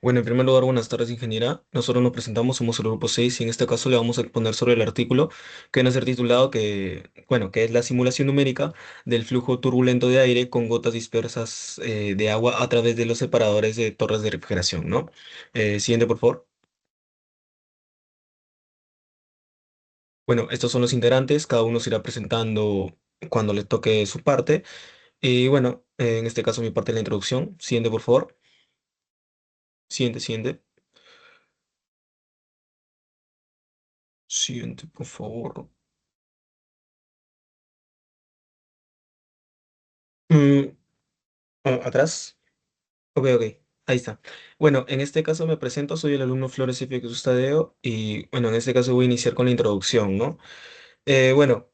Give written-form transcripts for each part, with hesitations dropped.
Bueno, en primer lugar, buenas tardes, ingeniera. Nosotros nos presentamos, somos el grupo 6 y en este caso le vamos a exponer sobre el artículo que nos ha titulado que es la simulación numérica del flujo turbulento de aire con gotas dispersas de agua a través de los separadores de torres de refrigeración, ¿no? Siguiente, por favor. Bueno, estos son los integrantes, cada uno se irá presentando cuando le toque su parte. Y bueno, en este caso mi parte de la introducción. Siguiente, por favor. Siguiente, siguiente. Siguiente, por favor. Mm, Atrás. Ok, ok, ahí está. Bueno, en este caso me presento, soy el alumno Flores F. Jesús Tadeo y bueno, en este caso voy a iniciar con la introducción, ¿no? Bueno,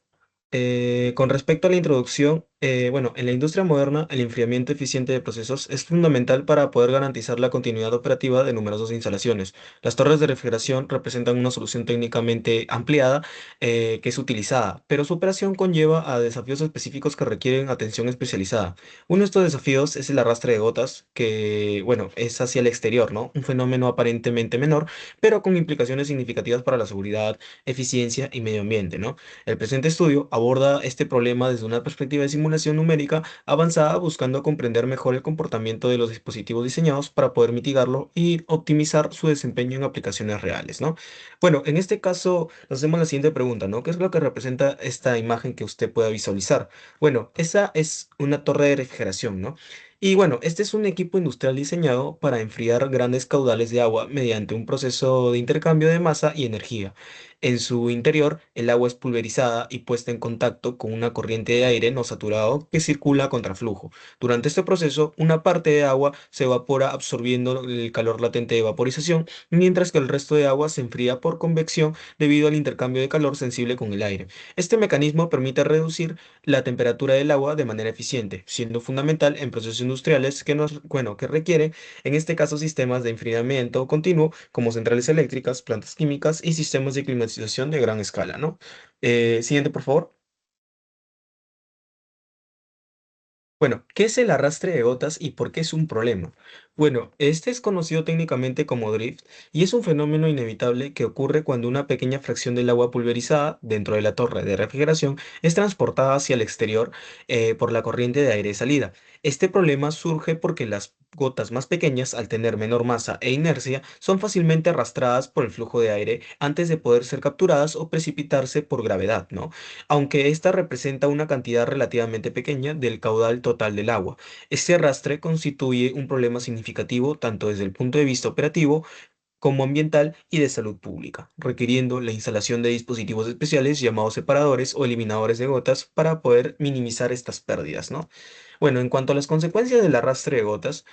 con respecto a la introducción, bueno, en la industria moderna, el enfriamiento eficiente de procesos es fundamental para poder garantizar la continuidad operativa de numerosas instalaciones. Las torres de refrigeración representan una solución técnicamente ampliada que es utilizada, pero su operación conlleva a desafíos específicos que requieren atención especializada. Uno de estos desafíos es el arrastre de gotas, que, bueno, es hacia el exterior, ¿no? Un fenómeno aparentemente menor, pero con implicaciones significativas para la seguridad, eficiencia y medio ambiente, ¿no? El presente estudio aborda este problema desde una perspectiva de simulación numérica avanzada, buscando comprender mejor el comportamiento de los dispositivos diseñados para poder mitigarlo y optimizar su desempeño en aplicaciones reales, ¿no? Bueno, en este caso nos hacemos la siguiente pregunta, ¿no? ¿Qué es lo que representa esta imagen que usted pueda visualizar? Bueno, esa es una torre de refrigeración, ¿no? Y bueno, este es un equipo industrial diseñado para enfriar grandes caudales de agua mediante un proceso de intercambio de masa y energía. En su interior, el agua es pulverizada y puesta en contacto con una corriente de aire no saturado que circula a contraflujo. Durante este proceso, una parte de agua se evapora absorbiendo el calor latente de vaporización, mientras que el resto de agua se enfría por convección debido al intercambio de calor sensible con el aire. Este mecanismo permite reducir la temperatura del agua de manera eficiente, siendo fundamental en procesos industriales que requieren, en este caso, sistemas de enfriamiento continuo como centrales eléctricas, plantas químicas y sistemas de climatización de gran escala, ¿no? Siguiente, por favor. Bueno, ¿qué es el arrastre de gotas y por qué es un problema? Bueno, este es conocido técnicamente como drift y es un fenómeno inevitable que ocurre cuando una pequeña fracción del agua pulverizada dentro de la torre de refrigeración es transportada hacia el exterior por la corriente de aire de salida. Este problema surge porque las gotas más pequeñas, al tener menor masa e inercia, son fácilmente arrastradas por el flujo de aire antes de poder ser capturadas o precipitarse por gravedad, ¿no? Aunque esta representa una cantidad relativamente pequeña del caudal total del agua. Este arrastre constituye un problema significativo tanto desde el punto de vista operativo como ambiental y de salud pública, requiriendo la instalación de dispositivos especiales llamados separadores o eliminadores de gotas para poder minimizar estas pérdidas, ¿no? Bueno, en cuanto a las consecuencias del arrastre de gotas,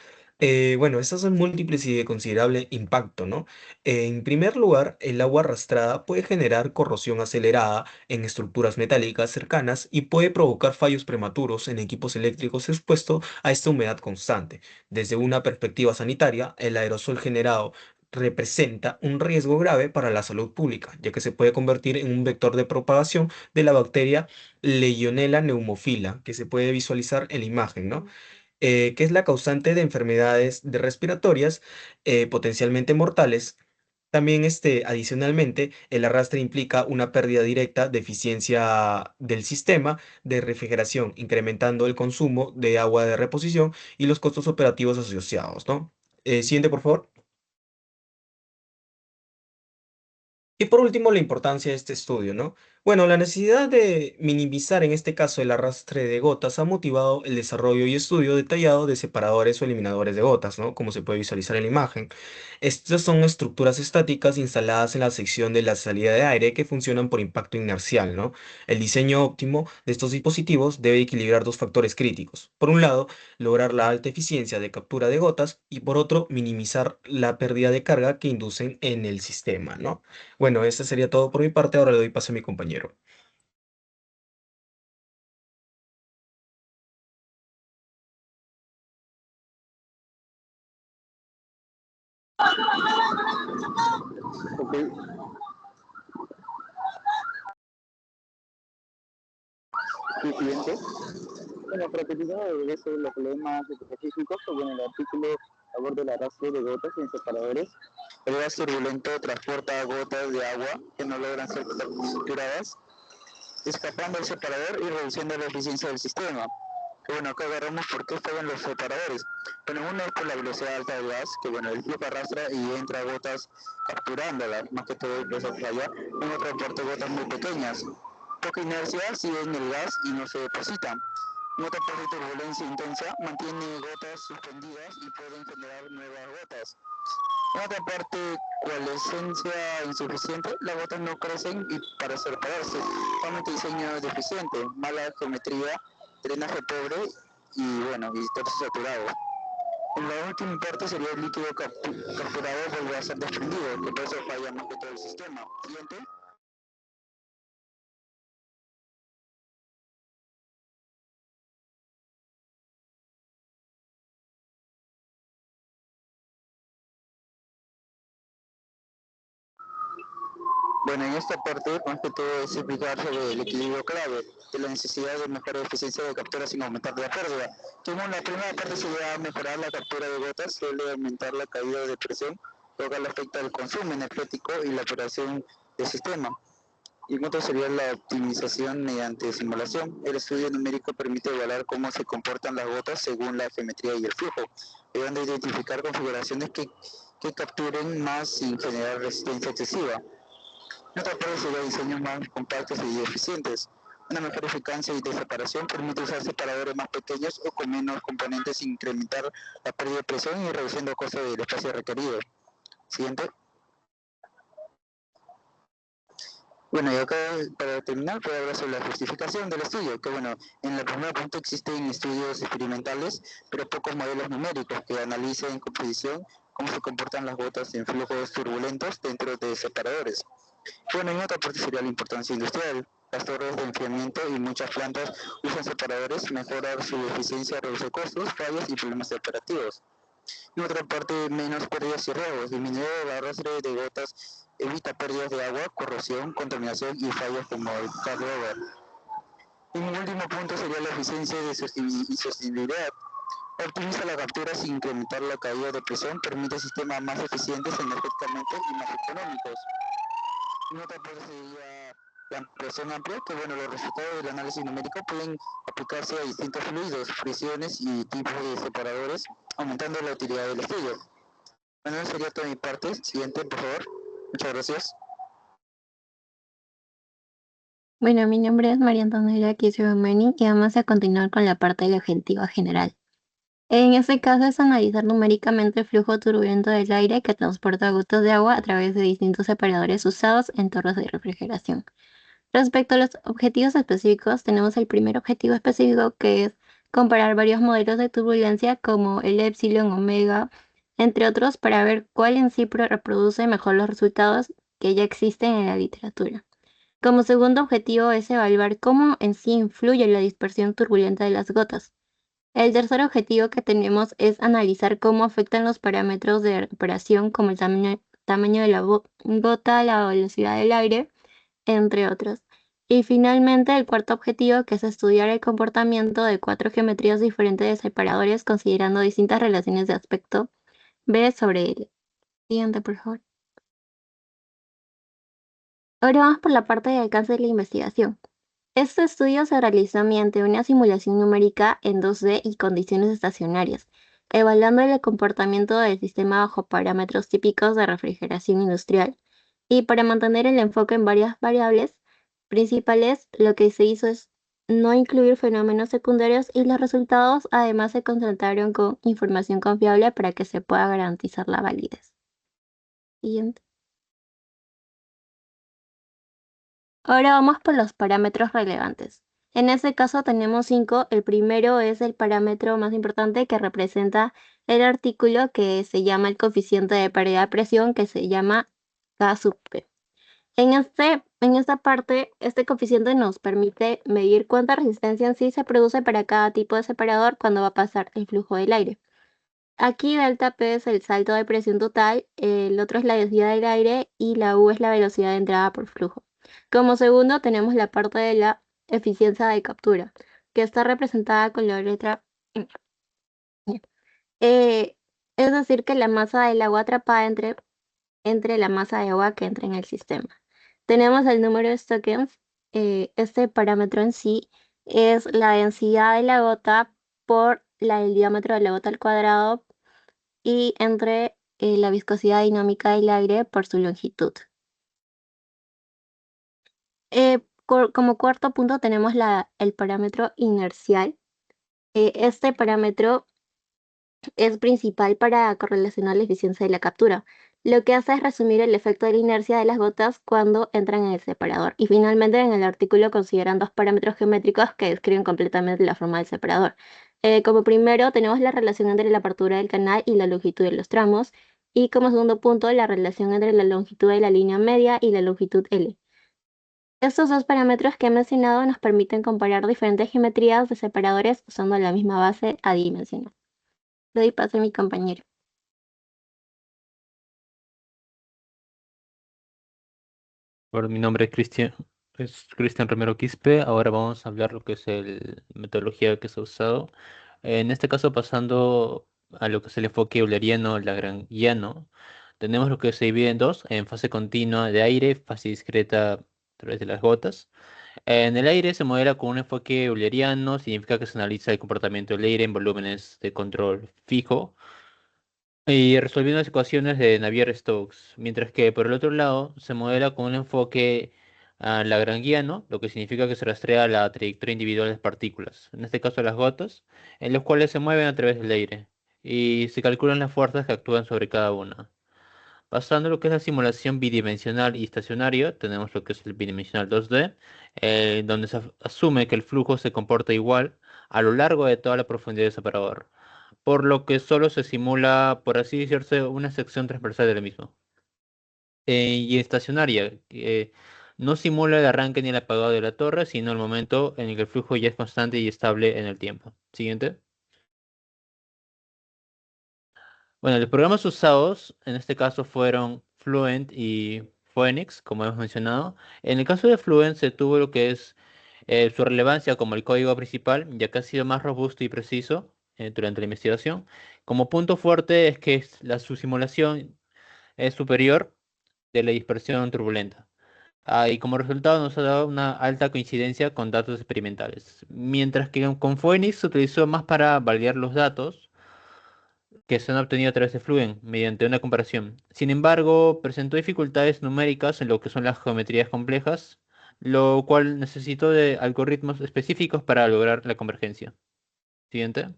bueno, estas son múltiples y de considerable impacto, ¿no? En primer lugar, el agua arrastrada puede generar corrosión acelerada en estructuras metálicas cercanas y puede provocar fallos prematuros en equipos eléctricos expuestos a esta humedad constante. Desde una perspectiva sanitaria, el aerosol generado representa un riesgo grave para la salud pública, ya que se puede convertir en un vector de propagación de la bacteria Legionella pneumophila, que se puede visualizar en la imagen, ¿no? Que es la causante de enfermedades respiratorias potencialmente mortales. También adicionalmente, el arrastre implica una pérdida directa de eficiencia del sistema de refrigeración, incrementando el consumo de agua de reposición y los costos operativos asociados, ¿no? Siguiente, por favor. Y por último, la importancia de este estudio, ¿no? Bueno, la necesidad de minimizar en este caso el arrastre de gotas ha motivado el desarrollo y estudio detallado de separadores o eliminadores de gotas, ¿no? Como se puede visualizar en la imagen. Estas son estructuras estáticas instaladas en la sección de la salida de aire que funcionan por impacto inercial, ¿no? El diseño óptimo de estos dispositivos debe equilibrar dos factores críticos. Por un lado, lograr la alta eficiencia de captura de gotas y por otro, minimizar la pérdida de carga que inducen en el sistema, ¿no? Bueno, eso sería todo por mi parte. Ahora le doy paso a mi compañero. Ok, sí, siguiente. Bueno, para continuar sobre los problemas específicos, bueno, el artículo favor del arrastre de gotas en separadores, el gas turbulento transporta gotas de agua que no logran ser capturadas, escapando al separador y reduciendo la eficiencia del sistema. Bueno, acá agarramos por qué fallan los separadores. Bueno, uno es por la velocidad alta del gas, que bueno, el flujo arrastra y entra gotas capturándolas, más que todo eso falla. En otra parte gotas muy pequeñas. Poca inercia siguen el gas y no se depositan. En otra parte turbulencia intensa mantiene gotas suspendidas y pueden generar nuevas gotas. En otra parte, coalescencia insuficiente, las gotas no crecen y para separarse. Solamente diseño deficiente, mala geometría, drenaje pobre y bueno, y todo saturado. En la última parte sería el líquido capturado vuelve a ser desprendido, que por eso falla más que todo el sistema. Siguiente. Bueno, en esta parte, más que todo, es explicar sobre el equilibrio clave, de la necesidad de mejorar la eficiencia de captura sin aumentar la pérdida. Como la primera parte sería mejorar la captura de gotas, suele aumentar la caída de presión, lo cual afecta al consumo energético y la operación del sistema. Y en otro sería la optimización mediante simulación. El estudio numérico permite evaluar cómo se comportan las gotas según la geometría y el flujo, ayudando a identificar configuraciones que capturen más sin generar resistencia excesiva. Otra parte sería diseños más compactos y eficientes. Una mejor eficacia y de separación permite usar separadores más pequeños o con menos componentes sin incrementar la pérdida de presión y reduciendo el costo del espacio requerido. Siguiente. Bueno, y acá para terminar puedo hablar sobre la justificación del estudio, que bueno, en el primer punto existen estudios experimentales, pero pocos modelos numéricos que analicen con precisión cómo se comportan las gotas en flujos turbulentos dentro de separadores. Bueno, en otra parte sería la importancia industrial. Las torres de enfriamiento y muchas plantas usan separadores, mejorar su eficiencia, reduce costos, fallos y problemas operativos. En otra parte, menos pérdidas y riesgos. Disminuir el arrastre de gotas evita pérdidas de agua, corrosión, contaminación y fallos como el carryover. Y un último punto sería la eficiencia y sostenibilidad. Optimiza la captura sin incrementar la caída de presión, permite sistemas más eficientes energéticamente y más económicos. En otra parte sería la ampliación amplia, que bueno, los resultados del análisis numérico pueden aplicarse a distintos fluidos, frisiones y tipos de separadores, aumentando la utilidad del estudio. Bueno, eso sería toda mi parte. Siguiente, por favor. Muchas gracias. Bueno, mi nombre es María Antonella Kisiomeni y vamos a continuar con la parte del objetivo general. En este caso es analizar numéricamente el flujo turbulento del aire que transporta gotas de agua a través de distintos separadores usados en torres de refrigeración. Respecto a los objetivos específicos, tenemos el primer objetivo específico que es comparar varios modelos de turbulencia como el epsilon, omega, entre otros, para ver cuál en sí reproduce mejor los resultados que ya existen en la literatura. Como segundo objetivo es evaluar cómo en sí influye la dispersión turbulenta de las gotas. El tercer objetivo que tenemos es analizar cómo afectan los parámetros de recuperación como el tamaño de la gota, la velocidad del aire, entre otros. Y finalmente el cuarto objetivo que es estudiar el comportamiento de cuatro geometrías diferentes de separadores considerando distintas relaciones de aspecto B sobre L. Siguiente, por favor. Ahora vamos por la parte de alcance de la investigación. Este estudio se realizó mediante una simulación numérica en 2D y condiciones estacionarias, evaluando el comportamiento del sistema bajo parámetros típicos de refrigeración industrial. Y para mantener el enfoque en varias variables principales, lo que se hizo es no incluir fenómenos secundarios y los resultados además se concentraron con información confiable para que se pueda garantizar la validez. Siguiente. Ahora vamos por los parámetros relevantes. En este caso tenemos 5. El primero es el parámetro más importante que representa el artículo que se llama el coeficiente de pérdida de presión, que se llama K sub P. En esta parte, este coeficiente nos permite medir cuánta resistencia en sí se produce para cada tipo de separador cuando va a pasar el flujo del aire. Aquí delta P es el salto de presión total, el otro es la densidad del aire y la U es la velocidad de entrada por flujo. Como segundo tenemos la parte de la eficiencia de captura, que está representada con la letra E. es decir, que la masa del agua atrapada entre la masa de agua que entra en el sistema. Tenemos el número de Stokes. Este parámetro en sí es la densidad de la gota por el diámetro de la gota al cuadrado y entre la viscosidad dinámica del aire por su longitud. Como cuarto punto tenemos el parámetro inercial. Este parámetro es principal para correlacionar la eficiencia de la captura. Lo que hace es resumir el efecto de la inercia de las gotas cuando entran en el separador. Y finalmente en el artículo consideran dos parámetros geométricos que describen completamente la forma del separador. Como primero tenemos la relación entre la apertura del canal y la longitud de los tramos. Y como segundo punto la relación entre la longitud de la línea media y la longitud L. Estos dos parámetros que he mencionado nos permiten comparar diferentes geometrías de separadores usando la misma base adimensional. Le doy paso a mi compañero. Bueno, mi nombre es Cristian Romero Quispe. Ahora vamos a hablar lo que es la metodología que se ha usado. En este caso, pasando a lo que es el enfoque euleriano-lagrangiano, tenemos lo que se divide en dos, en fase continua de aire, fase discreta a través de las gotas. En el aire se modela con un enfoque euleriano, significa que se analiza el comportamiento del aire en volúmenes de control fijo y resolviendo las ecuaciones de Navier-Stokes, mientras que por el otro lado se modela con un enfoque lagrangiano, lo que significa que se rastrea la trayectoria individual de las partículas, en este caso las gotas, en los cuales se mueven a través del aire, y se calculan las fuerzas que actúan sobre cada una. Pasando a lo que es la simulación bidimensional y estacionario, tenemos lo que es el bidimensional 2D, donde se asume que el flujo se comporta igual a lo largo de toda la profundidad del separador, por lo que solo se simula, por así decirse, una sección transversal del mismo. Y estacionaria, no simula el arranque ni el apagado de la torre, sino el momento en el que el flujo ya es constante y estable en el tiempo. Siguiente. Bueno, los programas usados en este caso fueron Fluent y Phoenix, como hemos mencionado. En el caso de Fluent se tuvo lo que es su relevancia como el código principal, ya que ha sido más robusto y preciso durante la investigación. Como punto fuerte es que su simulación es superior de la dispersión turbulenta. Y como resultado nos ha dado una alta coincidencia con datos experimentales. Mientras que con Phoenix se utilizó más para validar los datos que se han obtenido a través de Fluent mediante una comparación. Sin embargo, presentó dificultades numéricas en lo que son las geometrías complejas, lo cual necesitó de algoritmos específicos para lograr la convergencia. Siguiente.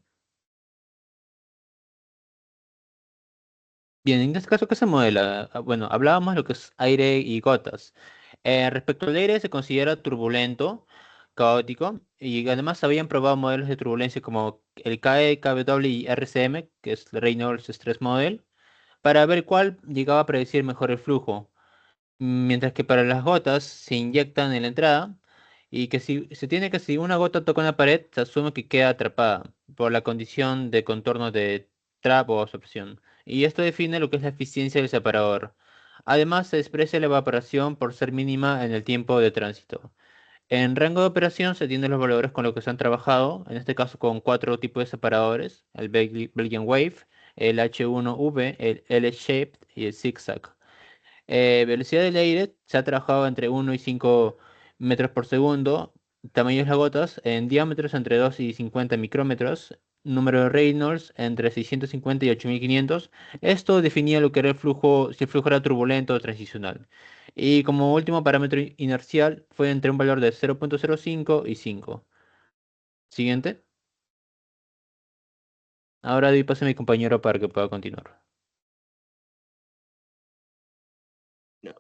Bien, en este caso, ¿qué se modela? Bueno, hablábamos de lo que es aire y gotas. Respecto al aire, se considera turbulento, caótico, y además se habían probado modelos de turbulencia como el KE, KW y RCM, que es el Reynolds Stress Model, para ver cuál llegaba a predecir mejor el flujo. Mientras que para las gotas se inyectan en la entrada y que si una gota toca una pared, se asume que queda atrapada por la condición de contorno de trap o absorción. Y esto define lo que es la eficiencia del separador. Además, se expresa la evaporación por ser mínima en el tiempo de tránsito. En rango de operación se tienen los valores con los que se han trabajado, en este caso con cuatro tipos de separadores, el Belgian Wave, el H1V, el L-Shaped y el Zigzag. Velocidad del aire se ha trabajado entre 1 y 5 metros por segundo. Tamaños de las gotas en diámetros entre 2 y 50 micrómetros. Número de Reynolds entre 650 y 8500. Esto definía lo que era el flujo, si el flujo era turbulento o transicional. Y como último parámetro inercial fue entre un valor de 0.05 y 5. Siguiente. Ahora doy paso a mi compañero para que pueda continuar. No.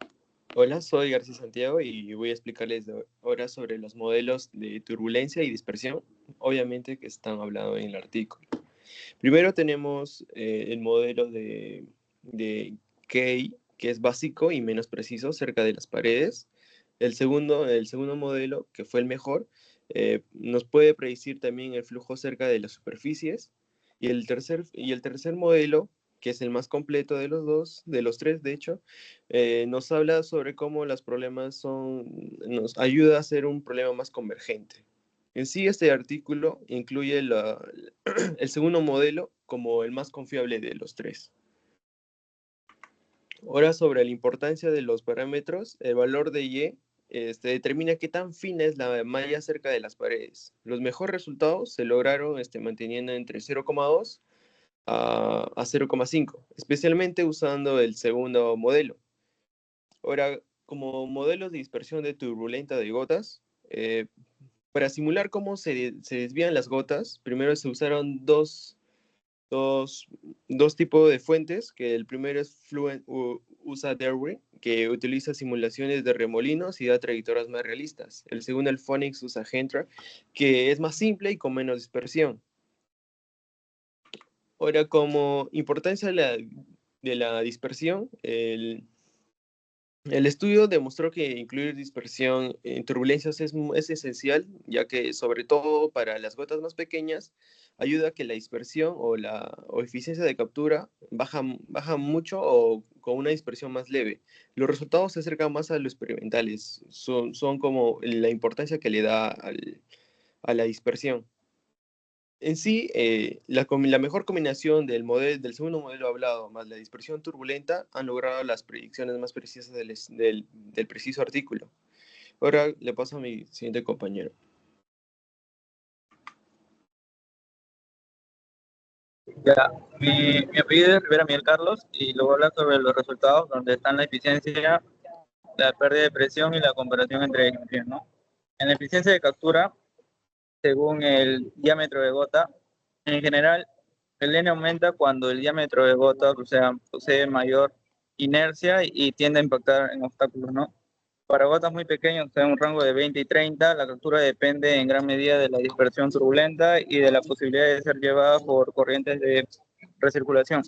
Hola, soy García Santiago y voy a explicarles ahora sobre los modelos de turbulencia y dispersión, obviamente que están hablados en el artículo. Primero tenemos el modelo de Key, que es básico y menos preciso cerca de las paredes. El segundo modelo, que fue el mejor, nos puede predecir también el flujo cerca de las superficies. Y el tercer modelo, que es el más completo de los dos, de los tres, de hecho, nos habla sobre cómo los problemas nos ayuda a hacer un problema más convergente. En sí, este artículo incluye el segundo modelo como el más confiable de los tres. Ahora, sobre la importancia de los parámetros, el valor de Y determina qué tan fina es la malla cerca de las paredes. Los mejores resultados se lograron manteniendo entre 0,2 a 0,5, especialmente usando el segundo modelo. Ahora, como modelos de dispersión de turbulenta de gotas, para simular cómo se desvían las gotas, primero se usaron dos tipos de fuentes, que el primero es usa Derwent, que utiliza simulaciones de remolinos y da trayectorias más realistas. El segundo, el Phonics, usa Gentra, que es más simple y con menos dispersión. Ahora, como importancia de la dispersión, el estudio demostró que incluir dispersión en turbulencias es esencial, ya que sobre todo para las gotas más pequeñas, ayuda a que la dispersión o la eficiencia de captura baja mucho o con una dispersión más leve. Los resultados se acercan más a los experimentales, son como la importancia que le da a la dispersión. En sí, la mejor combinación del segundo modelo hablado más la dispersión turbulenta han logrado las predicciones más precisas del preciso artículo. Ahora le paso a mi siguiente compañero. Ya, mi apellido es Rivera Miguel Carlos y luego hablar sobre los resultados donde están la eficiencia, la pérdida de presión y la comparación entre geometrías, ¿no? En la eficiencia de captura, según el diámetro de gota, en general, el N aumenta cuando el diámetro de gota, o sea, posee mayor inercia y tiende a impactar en obstáculos, ¿no? Para gotas muy pequeñas, o sea, un rango de 20 y 30, la captura depende en gran medida de la dispersión turbulenta y de la posibilidad de ser llevada por corrientes de recirculación.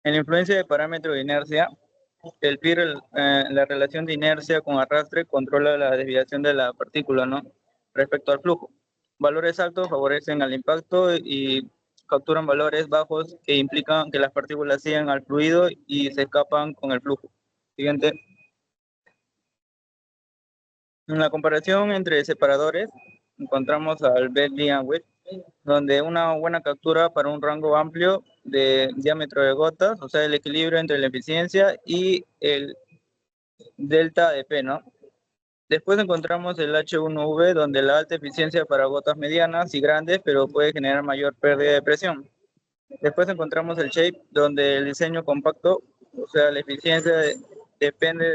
En la influencia de parámetro de inercia, el PIR, la relación de inercia con arrastre controla la desviación de la partícula, ¿no? Respecto al flujo. Valores altos favorecen al impacto y capturan valores bajos que implican que las partículas siguen al fluido y se escapan con el flujo. Siguiente. En la comparación entre separadores, encontramos al Bentley and Witt, donde una buena captura para un rango amplio de diámetro de gotas, o sea, el equilibrio entre la eficiencia y el delta de P, ¿no? Después encontramos el H1V, donde la alta eficiencia para gotas medianas y grandes, pero puede generar mayor pérdida de presión. Después encontramos el Shape, donde el diseño compacto, o sea, la eficiencia depende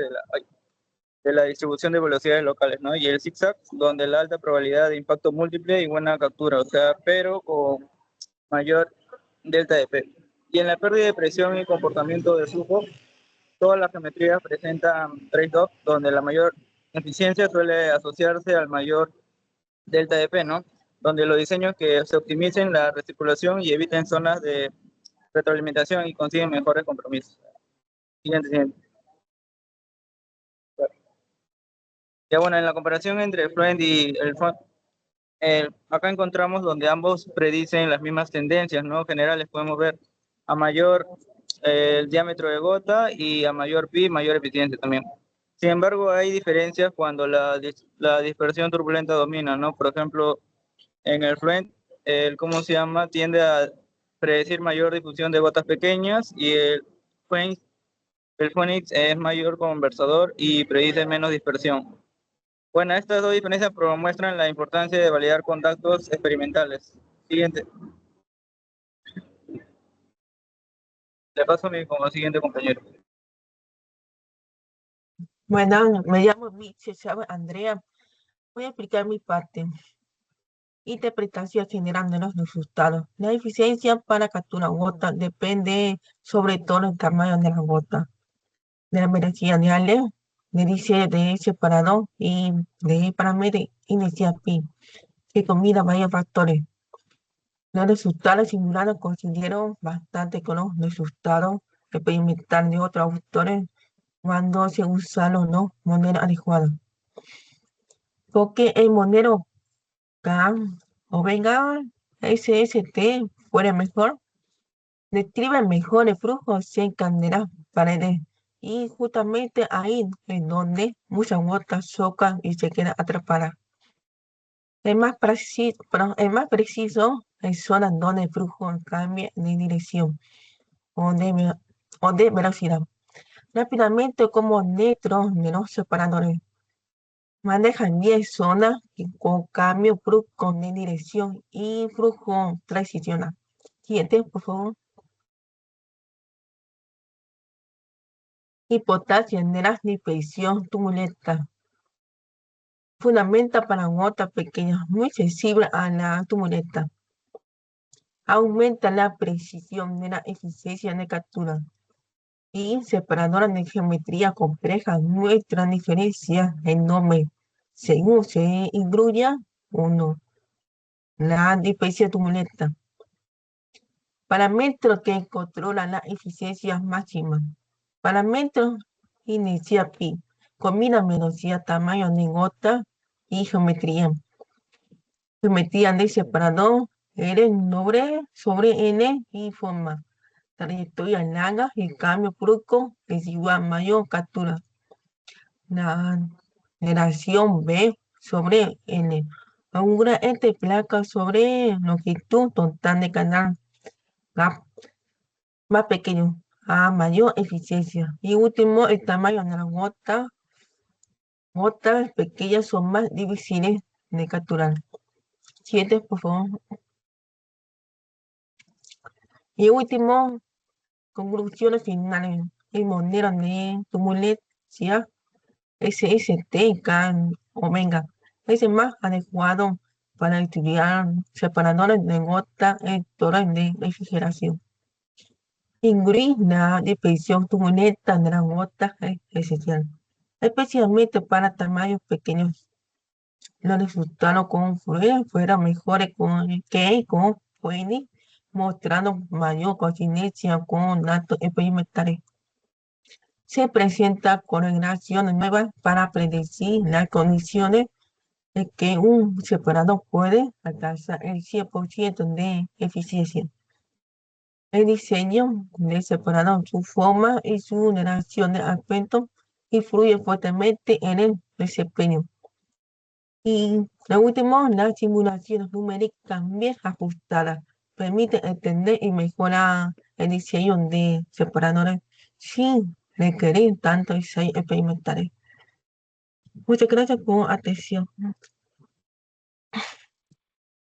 de la distribución de velocidades locales, ¿no? Y el zigzag, donde la alta probabilidad de impacto múltiple y buena captura, o sea, pero con mayor delta de P. Y en la pérdida de presión y comportamiento de flujo, todas las geometrías presentan trade-off, donde la mayor eficiencia suele asociarse al mayor delta de P, ¿no? Donde los diseños que se optimicen la recirculación y eviten zonas de retroalimentación y consiguen mejores compromisos. Siguiente. Ya bueno, en la comparación entre el Fluent y el Front, acá encontramos donde ambos predicen las mismas tendencias, ¿no? Generales podemos ver a mayor el diámetro de gota y a mayor pi, mayor eficiencia también. Sin embargo, hay diferencias cuando la dispersión turbulenta domina, ¿no? Por ejemplo, en el Fluent, ¿cómo se llama? Tiende a predecir mayor difusión de gotas pequeñas y el Phonics es mayor conversador y predice menos dispersión. Bueno, estas dos diferencias muestran la importancia de validar contactos experimentales. Siguiente. Le paso como siguiente compañero. Bueno, me llamo Miche Chávez Andrea. Voy a explicar mi parte. Interpretación general de los resultados. La eficiencia para captura gota depende sobre todo del tamaño de la gota, de la velocidad de Ale, de dice de separado y de parámetro inicial pi, que combina varios factores. Los resultados simulados considero bastante con los resultados experimentales de otros autores cuando se usan o no modelos adecuados. Porque el modelo GAN o venga SST fuera mejor, describe mejor el flujo sin candelas paredes y justamente ahí es donde muchas gotas chocan y se quedan atrapadas. El más preciso en zonas donde el flujo cambia de dirección o de velocidad. Rápidamente como neutros de los separadores. Manejan 10 zonas con cambio brusco de dirección y flujo transicional. Siguiente, por favor. Hipotasia de la dispersión tumuleta. Fundamenta para gotas pequeñas muy sensibles a la tumuleta. Aumenta la precisión de la eficiencia de captura. Y separadoras de geometría compleja muestran diferencias enormes según se incluya o no la dispersión tumuleta. Parámetros que controlan la eficiencia máxima. Parámetros inicial pi. Combina velocidad, tamaño de gota y geometría. Geometría de separador R sobre N y forma. Trayectoria larga y cambio brusco es igual a mayor captura. La relación B sobre N. Ahora entre placa sobre longitud total de canal. Más pequeño a mayor eficiencia. Y último, el tamaño de la gotas pequeñas son más difíciles de capturar. Siguiente, por favor. Y último, conclusiones finales. El modelo de turbulencia SST, K, omega, es el más adecuado para estudiar separadores de gota en torres de refrigeración. Incluir la dispersión turbulenta de las gotas es esencial, especialmente para tamaños pequeños. Los resultados con Fourier fueron mejores que con Poynting, mostrando mayor coincidencia con datos experimentales. Se presenta correlaciones nuevas para predecir las condiciones en que un separador puede alcanzar el 100% de eficiencia. El diseño del separador, su forma y su relación de aspecto influyen fuertemente en el desempeño. Y lo último, las simulaciones numéricas bien ajustadas permiten entender y mejorar el diseño de separadores sin requerir tanto ensayos experimentales. Muchas gracias por atención.